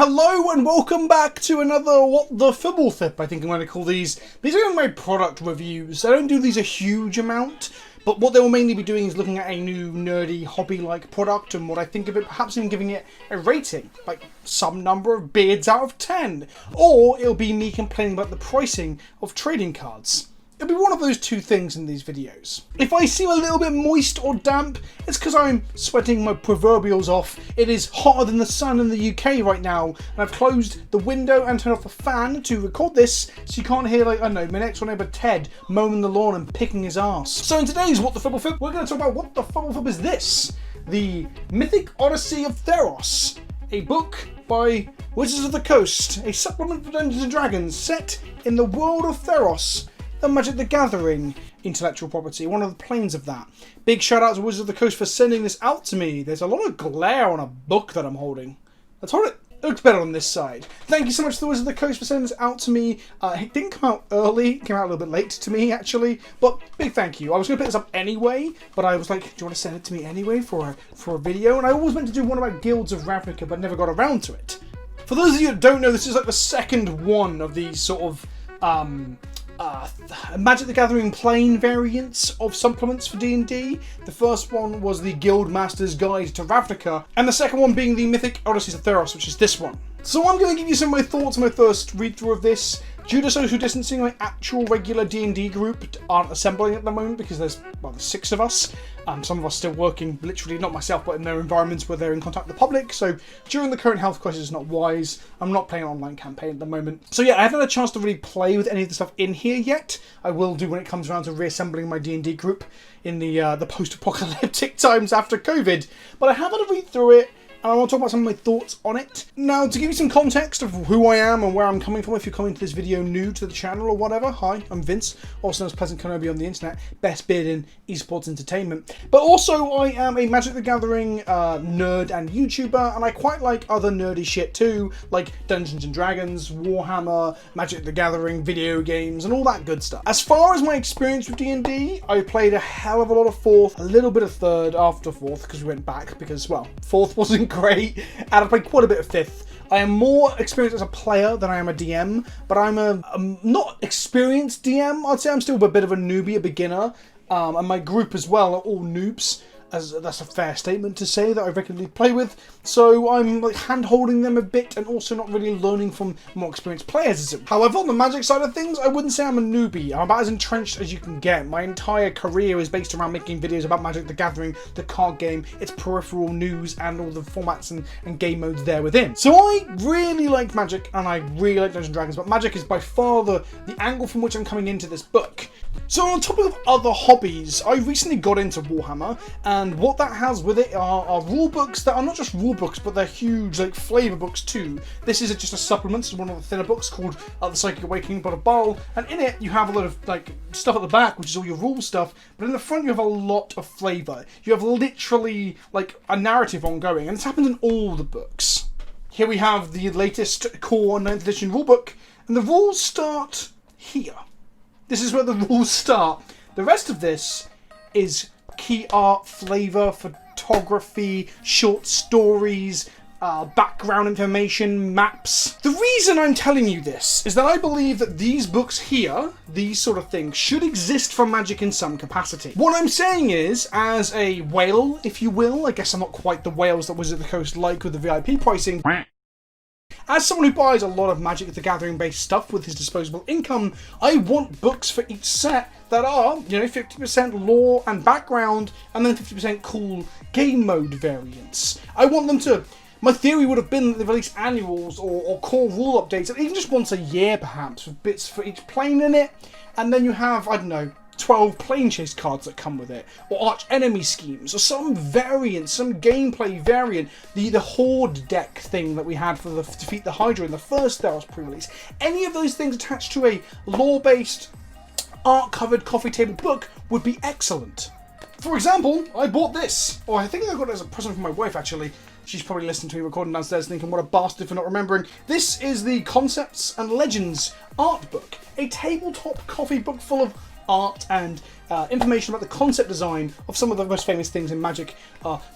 Hello and welcome back to another What the Fbltph, I think I'm going to call these. These are my product reviews. I don't do these a huge amount, but what they will mainly be doing is looking at a new nerdy hobby-like product and what I think of it, perhaps even giving it a rating, like some number of beards out of 10. Or it'll be me complaining about the pricing of trading cards. It'll be one of those two things in these videos. If I seem a little bit moist or damp, it's because I'm sweating my proverbials off. It is hotter than the sun in the UK right now, and I've closed the window and turned off the fan to record this, so you can't hear, like, I don't know, my next door neighbour Ted mowing the lawn and picking his ass. So in today's What the Fbltph, we're going to talk about what the Fbltph is this? The Mythic Odyssey of Theros, a book by Wizards of the Coast, a supplement for Dungeons & Dragons set in the world of Theros, the Magic the Gathering intellectual property, one of the planes of that. Big shout out to Wizards of the Coast for sending this out to me. There's a lot of glare on a book that I'm holding. Let's hold it. It looks better on this side. Thank you so much to the Wizards of the Coast for sending this out to me. It didn't come out early. It came out a little bit late to me, actually. But big thank you. I was going to pick this up anyway, but I was like, do you want to send it to me anyway for a video? And I always meant to do one about Guilds of Ravnica, but never got around to it. For those of you that don't know, this is like the second one of these sort of Magic the Gathering plane variants of supplements for D&D. The first one was the Guildmaster's Guide to Ravnica, and the second one being the Mythic Odysseys of Theros, which is this one. So I'm going to give you some of my thoughts on my first read-through of this. Due to social distancing, my actual regular D&D group aren't assembling at the moment because there's 6 of us. Some of us still working, literally, not myself, but in their environments where they're in contact with the public. So during the current health crisis, it's not wise. I'm not playing an online campaign at the moment. So yeah, I haven't had a chance to really play with any of the stuff in here yet. I will do when it comes around to reassembling my D&D group in the post-apocalyptic times after COVID. But I have had a read through it, and I want to talk about some of my thoughts on it. Now, to give you some context of who I am and where I'm coming from, if you're coming to this video new to the channel or whatever, hi, I'm Vince, also known as PleasantKenobi on the internet, best beard in esports entertainment. But also, I am a Magic the Gathering nerd and YouTuber, and I quite like other nerdy shit too, like Dungeons & Dragons, Warhammer, Magic the Gathering, video games, and all that good stuff. As far as my experience with D&D, I played a hell of a lot of 4th, a little bit of 3rd after 4th, because we went back, because, well, 4th wasn't great, and I played quite a bit of 5th. I am more experienced as a player than I am a DM, but I'm a not experienced DM. I'd say I'm still a bit of a newbie, a beginner, and my group as well are all noobs. That's a fair statement to say that I regularly play with. So I'm like hand-holding them a bit and also not really learning from more experienced players. However, on the Magic side of things, I wouldn't say I'm a newbie. I'm about as entrenched as you can get. My entire career is based around making videos about Magic the Gathering, the card game, its peripheral news, and all the formats and game modes there within. So I really like Magic, and I really like Dungeons & Dragons, but Magic is by far the angle from which I'm coming into this book. So on the topic of other hobbies, I recently got into Warhammer, and what that has with it are rule books that are not just rule books, but they're huge, like, flavour books too. This is just a supplement to one of the thinner books called The Psychic Awakening by Baal, and in it you have a lot of like stuff at the back, which is all your rule stuff, but in the front you have a lot of flavour. You have literally like a narrative ongoing, and it's happened in all the books. Here we have the latest core 9th edition rulebook, and the rules start here. This is where the rules start. The rest of this is key art, flavour, photography, short stories, background information, maps. The reason I'm telling you this is that I believe that these books here, these sort of things, should exist for Magic in some capacity. What I'm saying is, as a whale, if you will, I guess I'm not quite the whales that Wizards of the Coast like with the VIP pricing, as someone who buys a lot of Magic the Gathering based stuff with his disposable income, I want books for each set that are, 50% lore and background, and then 50% cool game mode variants. I want them to... My theory would have been that they release annuals or core rule updates, and even just once a year perhaps, with bits for each plane in it, and then you have, I don't know, 12 plane chase cards that come with it, or arch enemy schemes, or some variant, some gameplay variant. The Horde deck thing that we had for the Defeat the Hydra in the first Theros pre-release. Any of those things attached to a lore-based, art-covered coffee table book would be excellent. For example, I bought this, or I think I got it as a present from my wife actually. She's probably listening to me recording downstairs thinking, what a bastard for not remembering. This is the Concepts and Legends art book. A tabletop coffee book full of art and information about the concept design of some of the most famous things in Magic,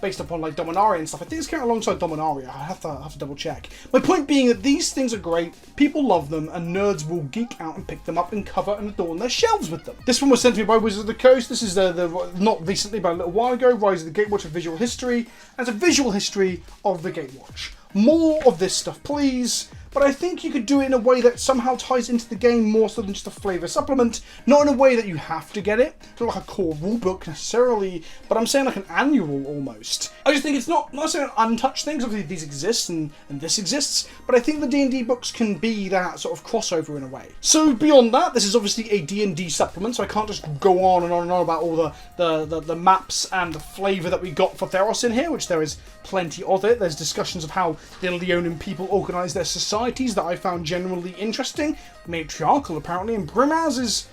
based upon like Dominaria and stuff. I think it's kind of alongside Dominaria. I have to double check. My point being that these things are great, people love them, and nerds will geek out and pick them up and cover and adorn their shelves with them. This one was sent to me by Wizards of the Coast. This is the not recently, but a little while ago, Rise of the Gatewatch of Visual History. As a visual history of the Gatewatch. More of this stuff, please. But I think you could do it in a way that somehow ties into the game more so than just a flavour supplement. Not in a way that you have to get it. Not like a core rulebook necessarily, but I'm saying like an annual almost. I just think it's not necessarily an untouched thing, because obviously these exist and this exists, but I think the D&D books can be that sort of crossover in a way. So beyond that, this is obviously a D&D supplement, so I can't just go on and on and on about all the maps and the flavour that we got for Theros in here, which there is plenty of it. There's discussions of how the Leonin people organise their societies that I found genuinely interesting, matriarchal apparently, and Brimaz is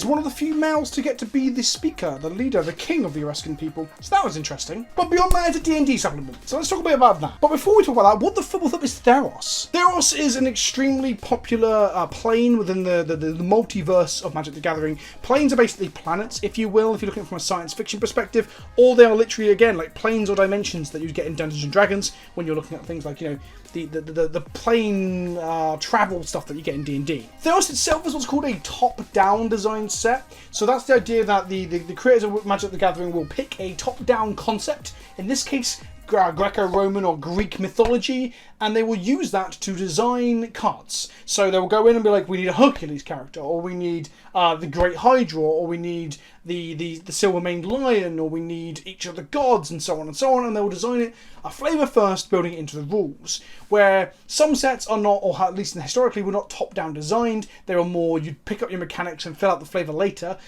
one of the few males to get to be the speaker, the leader, the king of the Erescan people. So that was interesting. But beyond that, it's a D&D supplement. So let's talk a bit about that. But before we talk about that, what the Fbltph is Theros? Theros is an extremely popular plane within the multiverse of Magic the Gathering. Planes are basically planets, if you will, if you're looking from a science fiction perspective, or they are literally, again, like planes or dimensions that you get in Dungeons & Dragons when you're looking at things like, you know, the plane travel stuff that you get in D&D. Theros itself is what's called a top-down design set. So that's the idea that the creators of Magic the Gathering will pick a top-down concept, in this case Greco-Roman or Greek mythology, and they will use that to design cards. So they will go in and be like, we need a Hercules character, or we need the Great Hydra, or we need the Silver-Maned Lion, or we need each of the gods, and so on and so on, and they will design it a flavour first, building it into the rules. Where some sets are not, or at least historically, were not top-down designed. They were more, you'd pick up your mechanics and fill out the flavour later.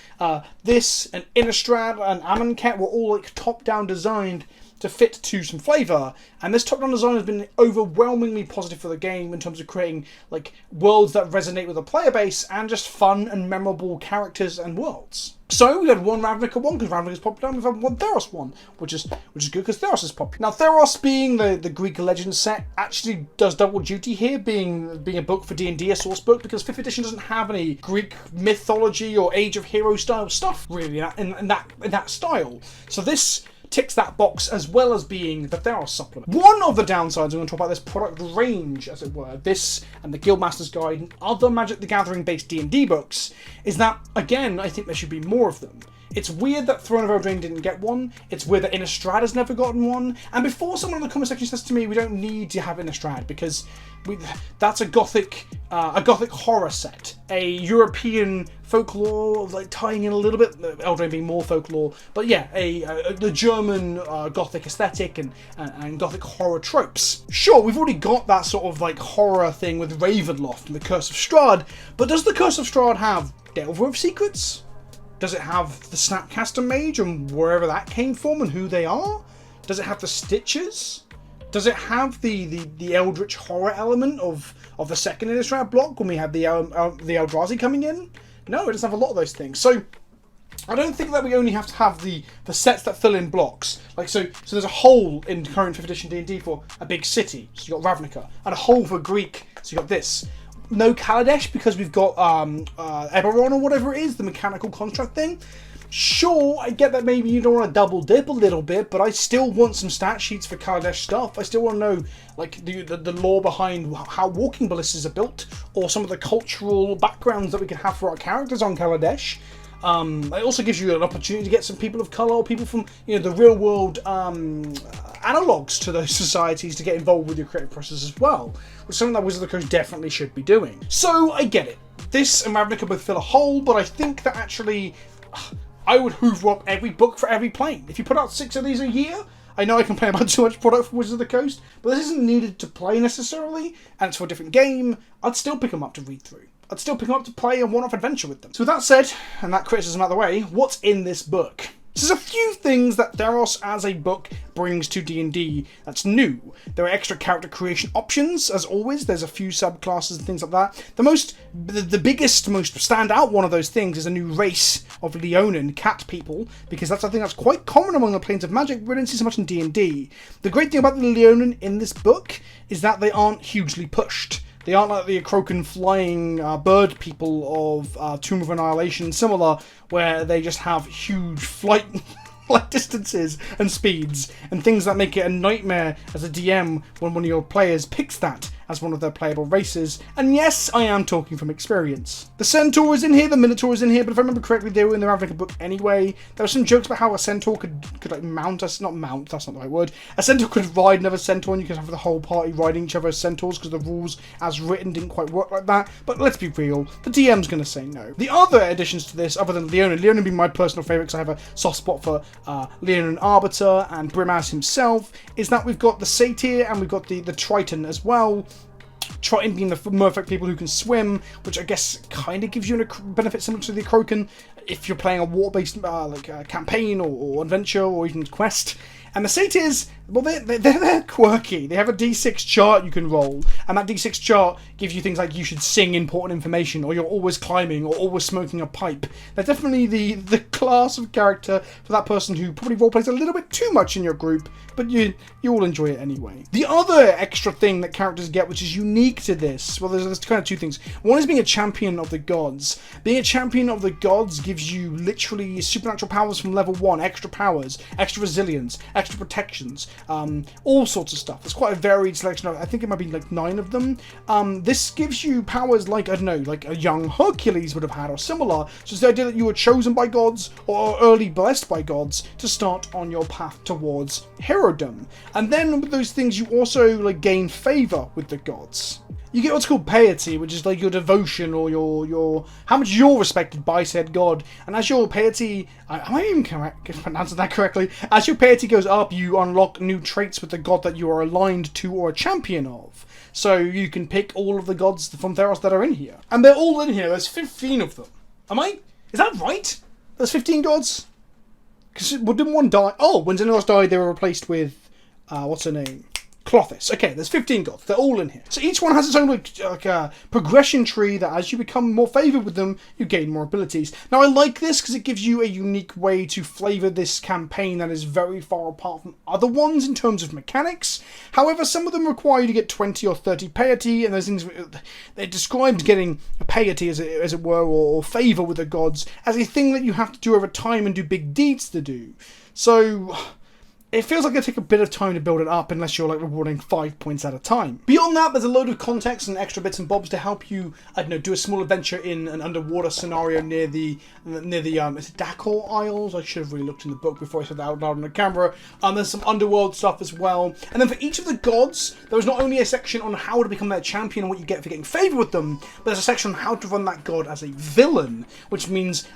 This, and Innistrad, and Amonkhet were all like top-down designed to fit to some flavour, and this top-down design has been overwhelmingly positive for the game in terms of creating like worlds that resonate with the player base and just fun and memorable characters and worlds. So we had one Ravnica one because Ravnica is popular, and we've had one Theros one, which is good because Theros is popular. Now Theros, being the Greek legends set, actually does double duty here, being a book for D&D, a source book, because 5th edition doesn't have any Greek mythology or Age of Hero style stuff really in that style. So this ticks that box, as well as being the Theros supplement. One of the downsides, we're going to talk about this product range, as it were, this and the Guildmaster's Guide and other Magic the Gathering based D&D books, is that, again, I think there should be more of them. It's weird that Throne of Eldraine didn't get one. It's weird that Innistrad has never gotten one. And before someone in the comment section says to me, we don't need to have Innistrad because that's a gothic horror set, a European folklore, like tying in a little bit, Eldraine being more folklore, but yeah, the German gothic aesthetic and gothic horror tropes. Sure, we've already got that sort of like horror thing with Ravenloft and the Curse of Strahd, but does the Curse of Strahd have Delver of Secrets? Does it have the Snapcaster Mage and wherever that came from and who they are? Does it have the Stitches? Does it have the Eldritch horror element of the second Innistrad block when we had the Eldrazi coming in? No, it doesn't have a lot of those things. So I don't think that we only have to have the sets that fill in blocks. Like so there's a hole in current 5th edition D&D for a big city, so you got Ravnica, and a hole for Greek, so you got this. No Kaladesh because we've got Eberron or whatever it is, the mechanical construct thing. Sure, I get that maybe you don't want to double dip a little bit, but I still want some stat sheets for Kaladesh stuff. I still want to know like the lore behind how walking ballistas are built, or some of the cultural backgrounds that we can have for our characters on Kaladesh. It also gives you an opportunity to get some people of colour or people from the real world analogues to those societies to get involved with your creative process as well, which is something that Wizards of the Coast definitely should be doing. So I get it. This and Ravnica both fill a hole, but I think that actually I would hoover up every book for every plane. If you put out 6 of these a year, I know I complain about too much product for Wizards of the Coast, but this isn't needed to play necessarily, and it's for a different game. I'd still pick them up to read through. I'd still pick them up to play a one-off adventure with them. So with that said, and that criticism out of the way, what's in this book? So there's a few things that Theros as a book brings to D&D that's new. There are extra character creation options, as always. There's a few subclasses and things like that. The biggest, most standout one of those things is a new race of Leonin cat people, because that's, I think, that's quite common among the planes of Magic, but we don't see so much in D&D. The great thing about the Leonin in this book is that they aren't hugely pushed. They aren't like the Croakan flying bird people of Tomb of Annihilation, similar, where they just have huge flight distances and speeds, and things that make it a nightmare as a DM when one of your players picks that as one of their playable races. And yes, I am talking from experience. The Centaur is in here, the Minotaur is in here, but if I remember correctly, they were in the Ravnica book anyway. There were some jokes about how a Centaur could like mount us, not mount, that's not the right word. A Centaur could ride another Centaur, and you could have the whole party riding each other's Centaurs, because the rules as written didn't quite work like that. But let's be real, the DM's going to say no. The other additions to this, other than Leonin being my personal favourite because I have a soft spot for Leonin Arbiter and Brimaz himself, is that we've got the Satyr and we've got the Triton as well. Triton being the merfolk people who can swim, which I guess kind of gives you a benefit similar to the Croakan if you're playing a war-based campaign or adventure or even quest. And the Satyrs, well, they're quirky. They have a D6 chart you can roll, and that D6 chart gives you things like you should sing important information, or you're always climbing, or always smoking a pipe. They're definitely the class of character for that person who probably roleplays a little bit too much in your group, but you all enjoy it anyway. The other extra thing that characters get, which is unique to this, well, there's kind of two things. One is being a champion of the gods. Being a champion of the gods gives you literally supernatural powers from level 1, extra powers, extra resilience, extra protections, all sorts of stuff. There's quite a varied selection of, I think it might be like 9 of them. This gives you powers like, I don't know, like a young Hercules would have had or similar. So it's the idea that you were chosen by gods or early blessed by gods to start on your path towards herodom. And then with those things you also like gain favor with the gods. You get what's called piety, which is like your devotion or your how much you're respected by said god. And as your piety, am I even pronouncing that correctly? As your piety goes up, you unlock new traits with the god that you are aligned to or a champion of. So you can pick all of the gods from Theros that are in here, and they're all in here. There's 15 of them. Is that right? There's 15 gods. Because didn't one die? Oh, when Xenos died, they were replaced with what's her name? Clothis. Okay, there's 15 gods. They're all in here. So each one has its own like progression tree that as you become more favoured with them, you gain more abilities. Now I like this because it gives you a unique way to flavour this campaign that is very far apart from other ones in terms of mechanics. However, some of them require you to get 20 or 30 piety, and those things, they described getting a piety as it were, or favour with the gods, as a thing that you have to do over time and do big deeds to do. So it feels like it'll take a bit of time to build it up unless you're like rewarding 5 points at a time. Beyond that, there's a load of context and extra bits and bobs to help you, I don't know, do a small adventure in an underwater scenario near the is it Dakor Isles? I should have really looked in the book before I said that out loud on the camera. There's some underworld stuff as well. And then for each of the gods, there was not only a section on how to become their champion and what you get for getting favor with them, but there's a section on how to run that god as a villain, which means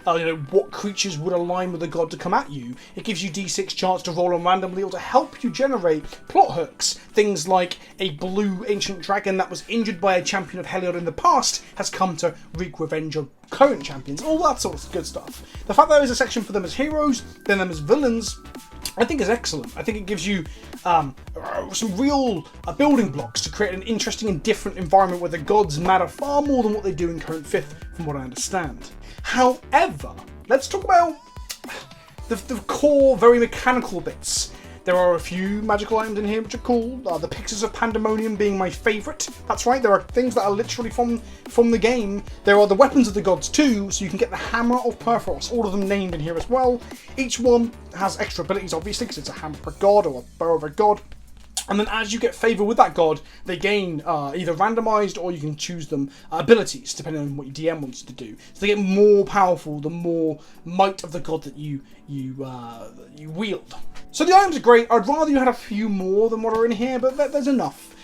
what creatures would align with the god to come at you. It gives you D6 charts to roll on random or to help you generate plot hooks. Things like a blue ancient dragon that was injured by a champion of Heliod in the past has come to wreak revenge on current champions. All that sort of good stuff. The fact that there is a section for them as heroes, then them as villains, I think is excellent. I think it gives you some real building blocks to create an interesting and different environment where the gods matter far more than what they do in current 5th, from what I understand. However, let's talk about the core, very mechanical bits. There are a few magical items in here which are cool. The Pixies of Pandemonium being my favourite. That's right, there are things that are literally from the game. There are the weapons of the gods too, so you can get the Hammer of Perforos, all of them named in here as well. Each one has extra abilities, obviously, because it's a hammer of a god or a bow of a god. And then as you get favour with that god, they gain either randomised or you can choose them abilities, depending on what your DM wants to do. So they get more powerful the more might of the god that you wield. So the items are great. I'd rather you had a few more than what are in here, but there's enough.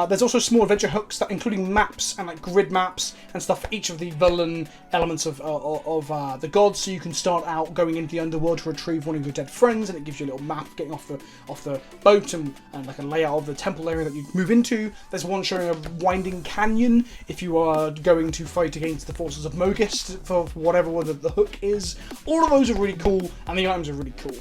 There's also small adventure hooks, that including maps and like grid maps and stuff for each of the villain elements of the gods. So you can start out going into the underworld to retrieve one of your dead friends, and it gives you a little map getting off the boat and like a layout of the temple area that you move into. There's one showing a winding canyon if you are going to fight against the forces of Mogis for whatever the hook is. All of those are really cool, and the items are really cool.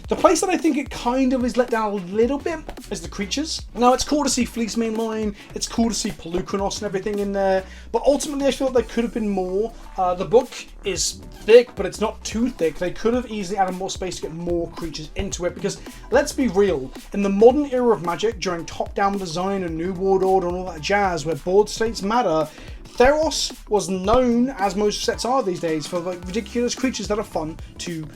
The place that I think it kind of is let down a little bit is the creatures. Now it's cool to see Fleecemen storyline. It's cool to see Polukranos and everything in there, but ultimately I feel like there could have been more. The book is thick, but it's not too thick. They could have easily added more space to get more creatures into it, because let's be real, in the modern era of Magic, during top-down design and New World Order and all that jazz, where board states matter, Theros was known, as most sets are these days, for like ridiculous creatures that are fun to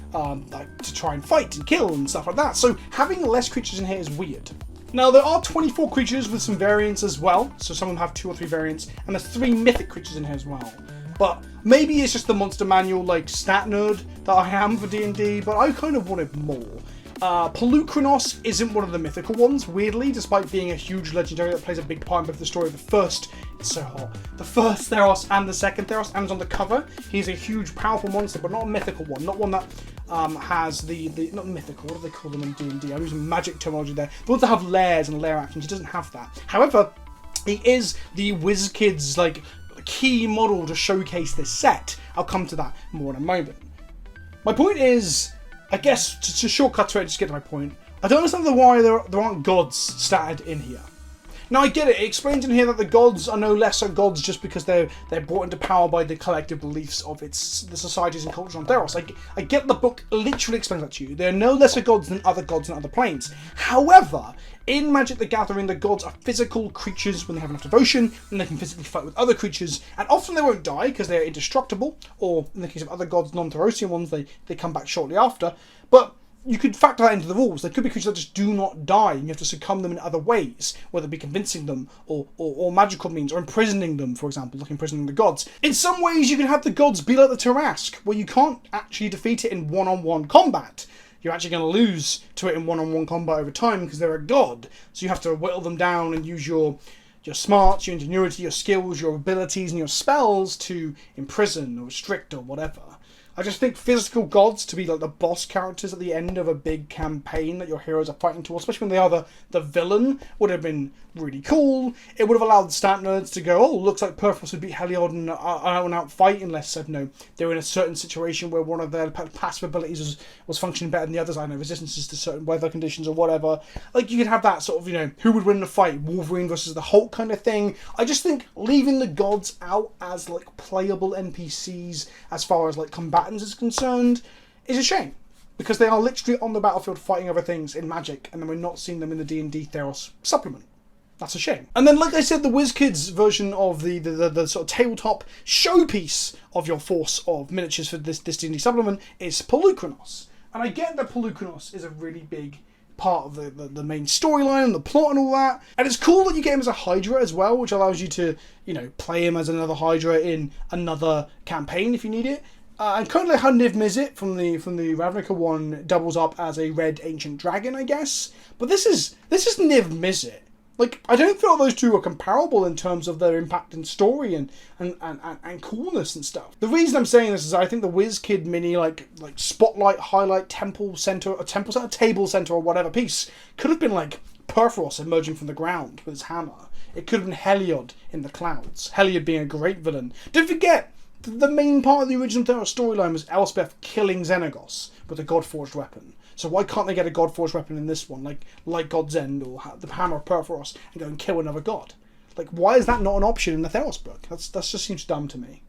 try and fight and kill and stuff like that. So having less creatures in here is weird. Now there are 24 creatures with some variants as well, so some of them have 2 or 3 variants, and there's 3 mythic creatures in here as well. But maybe it's just the monster manual like stat nerd that I am for D&D, but I kind of wanted more. Polukranos isn't one of the mythical ones, weirdly, despite being a huge legendary that plays a big part in both the story of the first, it's so hot, the first Theros and the second Theros, and on the cover, he's a huge, powerful monster, but not a mythical one, not one that has the not mythical, what do they call them in D&D? I'm using magic terminology there. The ones that have lairs and lair actions, he doesn't have that. However, he is the WizKids, like, key model to showcase this set. I'll come to that more in a moment. My point is, I guess, to shortcut to it, just get to my point, I don't understand why there aren't gods statted in here. Now I get it, it explains in here that the gods are no lesser gods just because they're brought into power by the collective beliefs of the societies and cultures on Theros. I get the book literally explains that to you. There are no lesser gods than other gods in other planes. However, in Magic the Gathering, the gods are physical creatures when they have enough devotion, and they can physically fight with other creatures, and often they won't die because they're indestructible, or in the case of other gods, non-Therosian ones, they come back shortly after. But you could factor that into the rules. There could be creatures that just do not die, and you have to succumb them in other ways, whether it be convincing them, or magical means, or imprisoning them, for example, like imprisoning the gods. In some ways, you can have the gods be like the Tarask, where you can't actually defeat it in one-on-one combat. You're actually going to lose to it in one-on-one combat over time because they're a god. So you have to whittle them down and use your smarts, your ingenuity, your skills, your abilities, and your spells to imprison or restrict or whatever. I just think physical gods to be like the boss characters at the end of a big campaign that your heroes are fighting towards, especially when they are the villain, would have been really cool. It would have allowed stat nerds to go, oh, looks like Purpose would beat Heliod in an out-and-out fight, unless, I don't know, they were in a certain situation where one of their passive abilities was functioning better than the others, I don't know, resistances to certain weather conditions or whatever. Like, you could have that sort of, who would win the fight, Wolverine versus the Hulk kind of thing. I just think leaving the gods out as, like, playable NPCs as far as, like, combatants is concerned is a shame, because they are literally on the battlefield fighting other things in Magic, and then we're not seeing them in the D&D Theros supplement. That's a shame. And then, like I said, the WizKids version of the sort of tabletop showpiece of your force of miniatures for this D&D supplement is Polukranos. And I get that Polukranos is a really big part of the main storyline and the plot and all that. And it's cool that you get him as a Hydra as well, which allows you to, play him as another Hydra in another campaign if you need it. And kind of like how Niv Mizzet from the Ravnica one doubles up as a red ancient dragon, I guess. But this is Niv Mizzet. Like, I don't feel those two are comparable in terms of their impact and story and coolness and stuff. The reason I'm saying this is I think the WizKid mini, like spotlight, highlight, table center, or whatever piece could have been like Perforos emerging from the ground with his hammer. It could have been Heliod in the clouds. Heliod being a great villain. Don't forget, the main part of the original Theros storyline was Elspeth killing Xenagos with a God-forged weapon. So why can't they get a God-forged weapon in this one, like God's End or the Hammer of Perforos, and go and kill another god? Like, why is that not an option in the Theros book? That just seems dumb to me.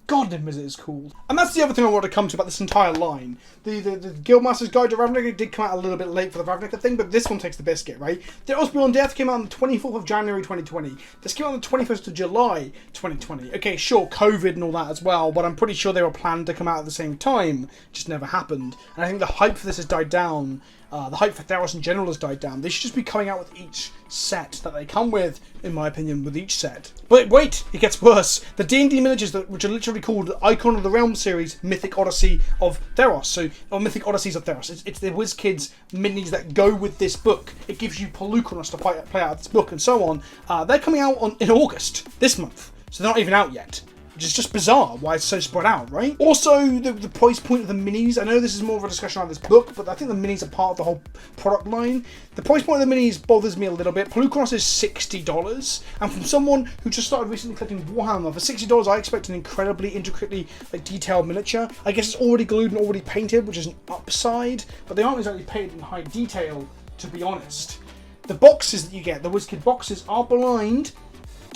God, Niv Mizzet is cool. And that's the other thing I want to come to about this entire line. The Guildmaster's Guide to Ravnica did come out a little bit late for the Ravnica thing, but this one takes the biscuit, right? Theros Beyond Death came out on the 24th of January 2020. This came out on the 21st of July 2020. Okay, sure, COVID and all that as well, but I'm pretty sure they were planned to come out at the same time. It just never happened. And I think the hype for this has died down. The hype for Theros in general has died down. They should just be coming out with each set that they come with, in my opinion, with each set. But wait, it gets worse. The D&D miniatures, which are literally called Icon of the Realm series, Mythic Odyssey of Theros, or Mythic Odysseys of Theros. It's the WizKids minis that go with this book. It gives you Polukranos to play out this book and so on. They're coming out in August, this month, so they're not even out yet. Which is just bizarre why it's so spread out, right? Also, the price point of the minis. I know this is more of a discussion on this book, but I think the minis are part of the whole product line. The price point of the minis bothers me a little bit. Polukranos is $60, and from someone who just started recently collecting Warhammer, for $60 I expect an incredibly intricately detailed miniature. I guess it's already glued and already painted, which is an upside, but they aren't exactly painted in high detail, to be honest. The boxes that you get, the WizKid boxes, are blind,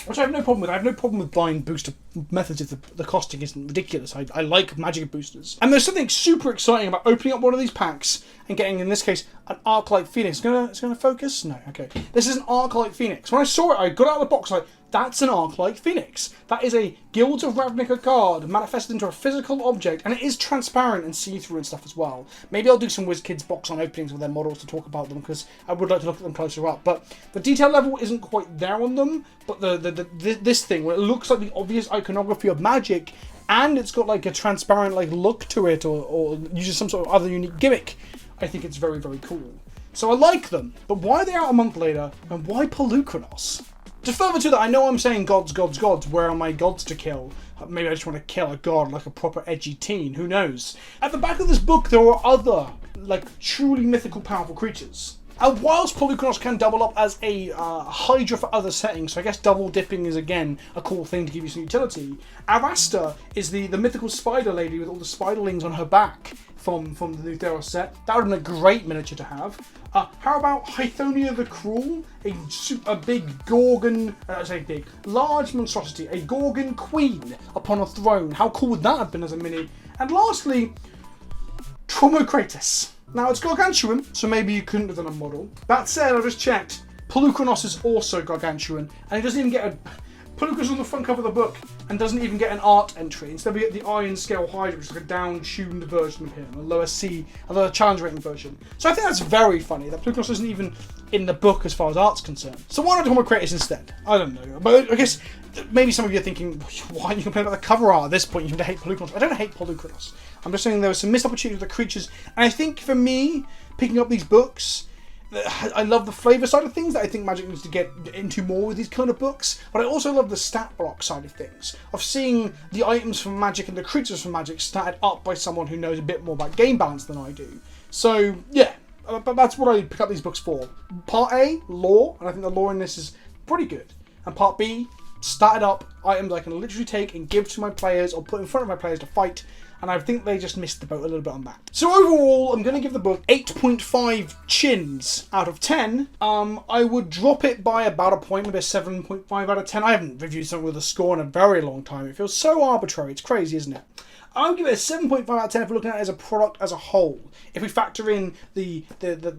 which I have no problem with. I have no problem with blind booster methods if the costing isn't ridiculous. I like magic boosters. And there's something super exciting about opening up one of these packs and getting, in this case, an Arc-like Phoenix. It's gonna focus? No, okay. This is an Arc-like Phoenix. When I saw it, I got out of the box like, that's an Arc-like Phoenix. That is a Guilds of Ravnica card manifested into a physical object, and it is transparent and see-through and stuff as well. Maybe I'll do some WizKids box on openings with their models to talk about them, because I would like to look at them closer up. But the detail level isn't quite there on them, but this thing, where it looks like the obvious iconography of magic, and it's got like a transparent like look to it, or uses some sort of other unique gimmick, I think it's very, very cool. So I like them, but why are they out a month later, and why Polukranos? To further to that, I know I'm saying gods, gods, gods. Where are my gods to kill? Maybe I just want to kill a god like a proper edgy teen. Who knows? At the back of this book, there are other, like, truly mythical, powerful creatures. And whilst Polukranos can double up as a Hydra for other settings, so I guess double dipping is again a cool thing to give you some utility, Avasta is the mythical spider lady with all the spiderlings on her back from the new Theros set. That would have been a great miniature to have. How about Hythonia the Cruel? A big Gorgon, large monstrosity, a Gorgon queen upon a throne. How cool would that have been as a mini? And lastly, Tromokratus. Now, it's gargantuan, so maybe you couldn't have done a model. That said, I just checked. Polukranos is also gargantuan, and he doesn't even get a... Polukranos on the front cover of the book, and doesn't even get an art entry. Instead, we get the Iron Scale Hydra, which is like a down-tuned version of him, a lower challenge rating version. So I think that's very funny, that Polukranos isn't even in the book as far as art's concerned. So why not Tromokratus instead? I don't know. But I guess maybe some of you are thinking, why are you complaining about the cover art at this point? You seem to hate Polukranos. I don't hate Polukranos. I'm just saying there was some missed opportunities with the creatures. And I think for me, picking up these books, I love the flavour side of things that I think Magic needs to get into more with these kind of books, but I also love the stat block side of things, of seeing the items from Magic and the creatures from Magic statted up by someone who knows a bit more about game balance than I do. So, yeah, but that's what I pick up these books for. Part A, lore, and I think the lore in this is pretty good. And Part B, statted up items I can literally take and give to my players or put in front of my players to fight. And I think they just missed the boat a little bit on that. So overall, I'm going to give the book 8.5 chins out of 10. I would drop it by about a point, maybe a 7.5 out of 10. I haven't reviewed something with a score in a very long time. It feels so arbitrary. It's crazy, isn't it? I would give it a 7.5 out of 10 if we're looking at it as a product as a whole. If we factor in the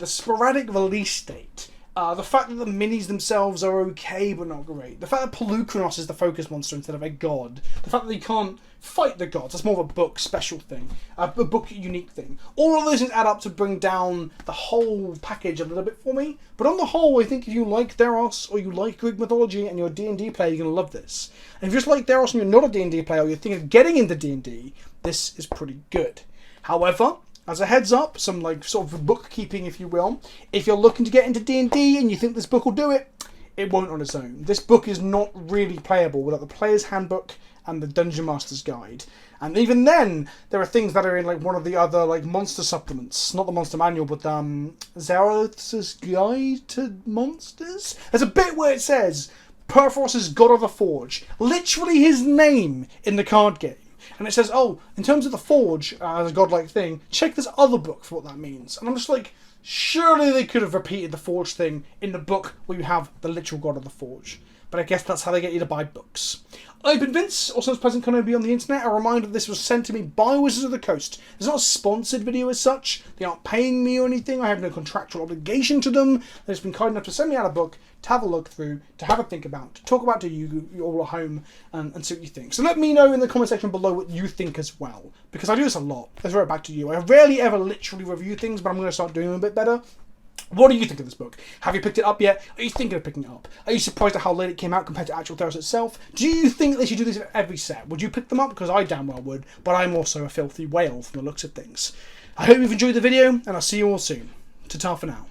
sporadic release date. The fact that the minis themselves are okay but not great. The fact that Polukranos is the focus monster instead of a god. The fact that you can't fight the gods. That's more of a book special thing. A book unique thing. All of those things add up to bring down the whole package a little bit for me. But on the whole, I think if you like Theros or you like Greek mythology and you're a D&D player, you're going to love this. And if you just like Theros and you're not a D&D player or you're thinking of getting into D&D, this is pretty good. However, as a heads up, some like sort of bookkeeping, if you will, if you're looking to get into D&D and you think this book will do it, it won't on its own. This book is not really playable without the Player's Handbook and the Dungeon Master's Guide. And even then, there are things that are in like one of the other like monster supplements. Not the Monster Manual, but Zarathus's Guide to Monsters? There's a bit where it says, Perforce's God of the Forge. Literally his name in the card game. And it says, oh, in terms of the Forge as a godlike thing, check this other book for what that means. And I'm just like, surely they could have repeated the Forge thing in the book where you have the literal God of the Forge. But I guess that's how they get you to buy books. I've been Vince, also as PleasantKenobi on the internet. A reminder that this was sent to me by Wizards of the Coast. It's not a sponsored video as such. They aren't paying me or anything. I have no contractual obligation to them. They've just been kind enough to send me out a book to have a look through, to have a think about, to talk about to you all at home and see what you think. So let me know in the comment section below what you think as well. Because I do this a lot. Let's throw it back to you. I rarely ever literally review things, but I'm going to start doing them a bit better. What do you think of this book? Have you picked it up yet? Are you thinking of picking it up? Are you surprised at how late it came out compared to actual Theros itself? Do you think they should do this for every set? Would you pick them up? Because I damn well would, but I'm also a filthy whale from the looks of things. I hope you've enjoyed the video, and I'll see you all soon. Ta-ta for now.